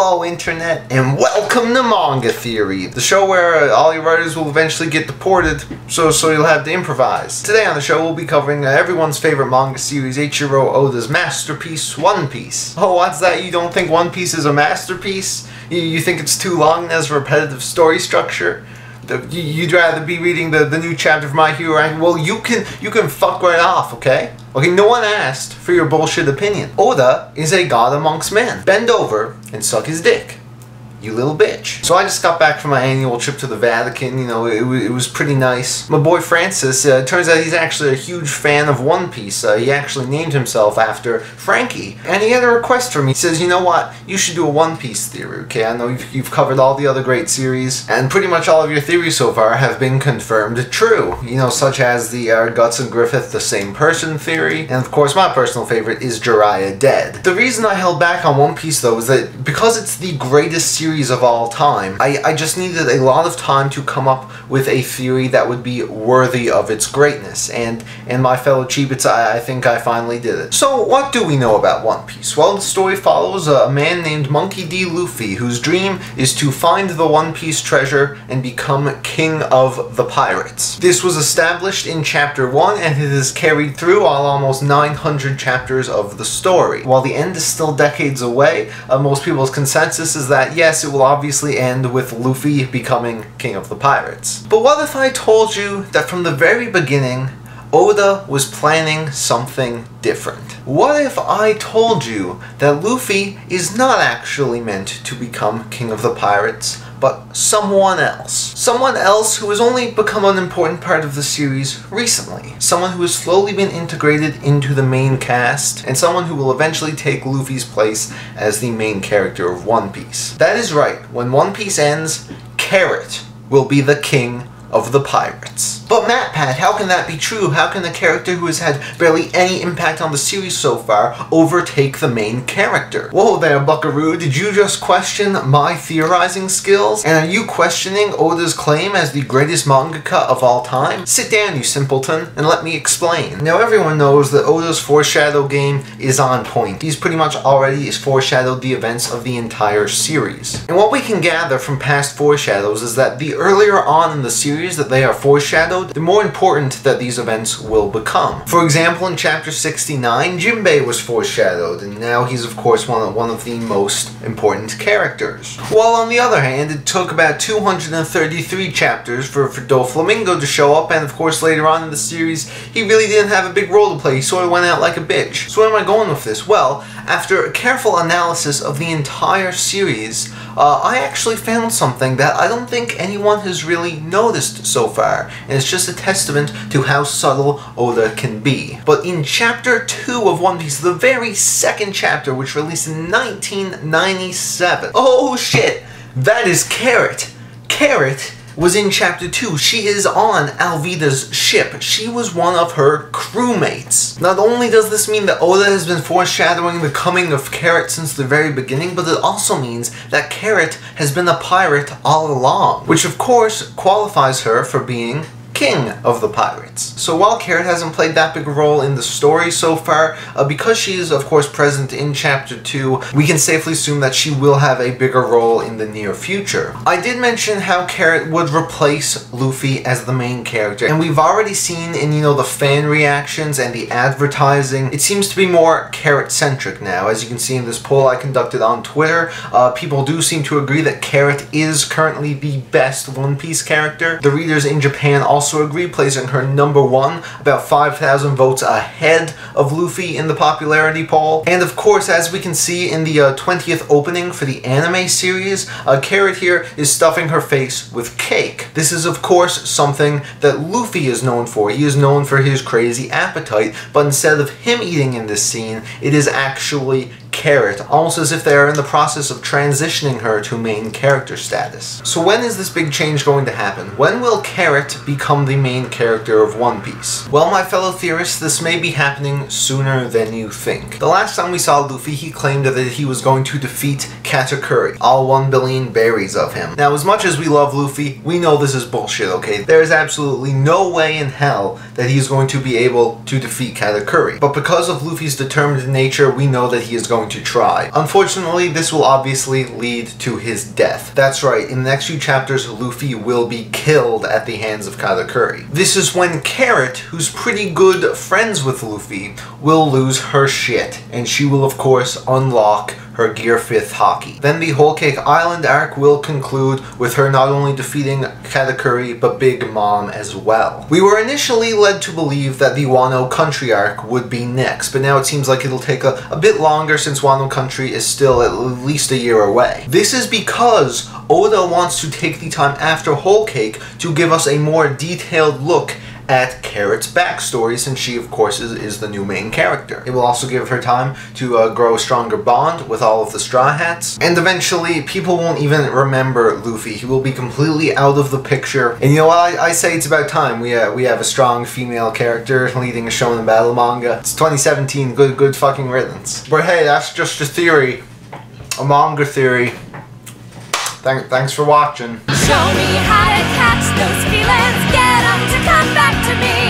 Hello Internet, and welcome to Manga Theory, the show where all your writers will eventually get deported, so you'll have to improvise. Today on the show we'll be covering everyone's favorite manga series, Eiichiro Oda's masterpiece, One Piece. Oh, what's that? You don't think One Piece is a masterpiece? You think it's too long and has a repetitive story structure? You'd rather be reading the new chapter of My Hero Academia? Well, you can fuck right off, okay? Okay, no one asked for your bullshit opinion. Oda is a god amongst men. Bend over and suck his dick, you little bitch. So I just got back from my annual trip to the Vatican. You know, it was pretty nice. My boy Francis, turns out he's actually a huge fan of One Piece. He actually named himself after Frankie. And he had a request for me. He says, you know what, you should do a One Piece theory, okay? I know you've covered all the other great series, and pretty much all of your theories so far have been confirmed true. You know, such as the Guts and Griffith, the same person theory. And of course, my personal favorite is Jiraiya dead. The reason I held back on One Piece, though, is that because it's the greatest series of all time, I just needed a lot of time to come up with a theory that would be worthy of its greatness, and my fellow Chibits, I think I finally did it. So what do we know about One Piece? Well, the story follows a man named Monkey D. Luffy, whose dream is to find the One Piece treasure and become king of the pirates. This was established in chapter 1, and it is carried through all almost 900 chapters of the story. While the end is still decades away, most people's consensus is that yes, it will obviously end with Luffy becoming king of the pirates. But what if I told you that from the very beginning, Oda was planning something different? What if I told you that Luffy is not actually meant to become king of the pirates, but someone else? Someone else who has only become an important part of the series recently. Someone who has slowly been integrated into the main cast, and someone who will eventually take Luffy's place as the main character of One Piece. That is right, when One Piece ends, Carrot will be the king of the pirates. But MatPat, how can that be true? How can a character who has had barely any impact on the series so far overtake the main character? Whoa there, buckaroo, did you just question my theorizing skills? And are you questioning Oda's claim as the greatest mangaka of all time? Sit down, you simpleton, and let me explain. Now everyone knows that Oda's foreshadow game is on point. He's pretty much already foreshadowed the events of the entire series. And what we can gather from past foreshadows is that the earlier on in the series that they are foreshadowed, the more important that these events will become. For example, in chapter 69, Jinbei was foreshadowed, and now he's of course one of the most important characters. While on the other hand, it took about 233 chapters for Doflamingo to show up, and of course later on in the series, he really didn't have a big role to play. He sort of went out like a bitch. So where am I going with this? Well, after a careful analysis of the entire series, I actually found something that I don't think anyone has really noticed so far, and it's just a testament to how subtle Oda can be. But in chapter 2 of One Piece, the very second chapter, which released in 1997, oh shit, that is Carrot. Carrot was in chapter 2. She is on Alvida's ship. She was one of her crewmates. Not only does this mean that Oda has been foreshadowing the coming of Carrot since the very beginning, but it also means that Carrot has been a pirate all along, which of course qualifies her for being king of the pirates. So while Carrot hasn't played that big a role in the story so far, because she is of course present in chapter 2, we can safely assume that she will have a bigger role in the near future. I did mention how Carrot would replace Luffy as the main character, and we've already seen in, you know, the fan reactions and the advertising, it seems to be more Carrot-centric now. As you can see in this poll I conducted on Twitter, people do seem to agree that Carrot is currently the best One Piece character. The readers in Japan also agree, placing her #1, about 5,000 votes ahead of Luffy in the popularity poll. And of course, as we can see in the 20th opening for the anime series, Carrot here is stuffing her face with cake. This is of course something that Luffy is known for. He is known for his crazy appetite, but instead of him eating in this scene, it is actually Carrot, almost as if they are in the process of transitioning her to main character status. So when is this big change going to happen? When will Carrot become the main character of One Piece? Well, my fellow theorists, this may be happening sooner than you think. The last time we saw Luffy, he claimed that he was going to defeat Katakuri. All 1 billion berries of him. Now, as much as we love Luffy, we know this is bullshit, okay? There is absolutely no way in hell that he is going to be able to defeat Katakuri. But because of Luffy's determined nature, we know that he is going to try. Unfortunately, this will obviously lead to his death. That's right, in the next few chapters, Luffy will be killed at the hands of Katakuri. This is when Carrot, who's pretty good friends with Luffy, will lose her shit, and she will of course unlock her Gear 5th Haki. Then the Whole Cake Island arc will conclude with her not only defeating Katakuri, but Big Mom as well. We were initially led to believe that the Wano Country arc would be next, but now it seems like it'll take a bit longer since Wano Country is still at least a year away. This is because Oda wants to take the time after Whole Cake to give us a more detailed look at Carrot's backstory, since she of course is the new main character. It will also give her time to grow a stronger bond with all of the Straw Hats, and eventually people won't even remember Luffy. He will be completely out of the picture. And you know what, I say it's about time we have a strong female character leading a shonen battle manga. It's 2017, good fucking riddance. But hey, that's just a theory, a manga theory. Thanks for watching. Show me how to catch those feelings, get 'em to come back to me.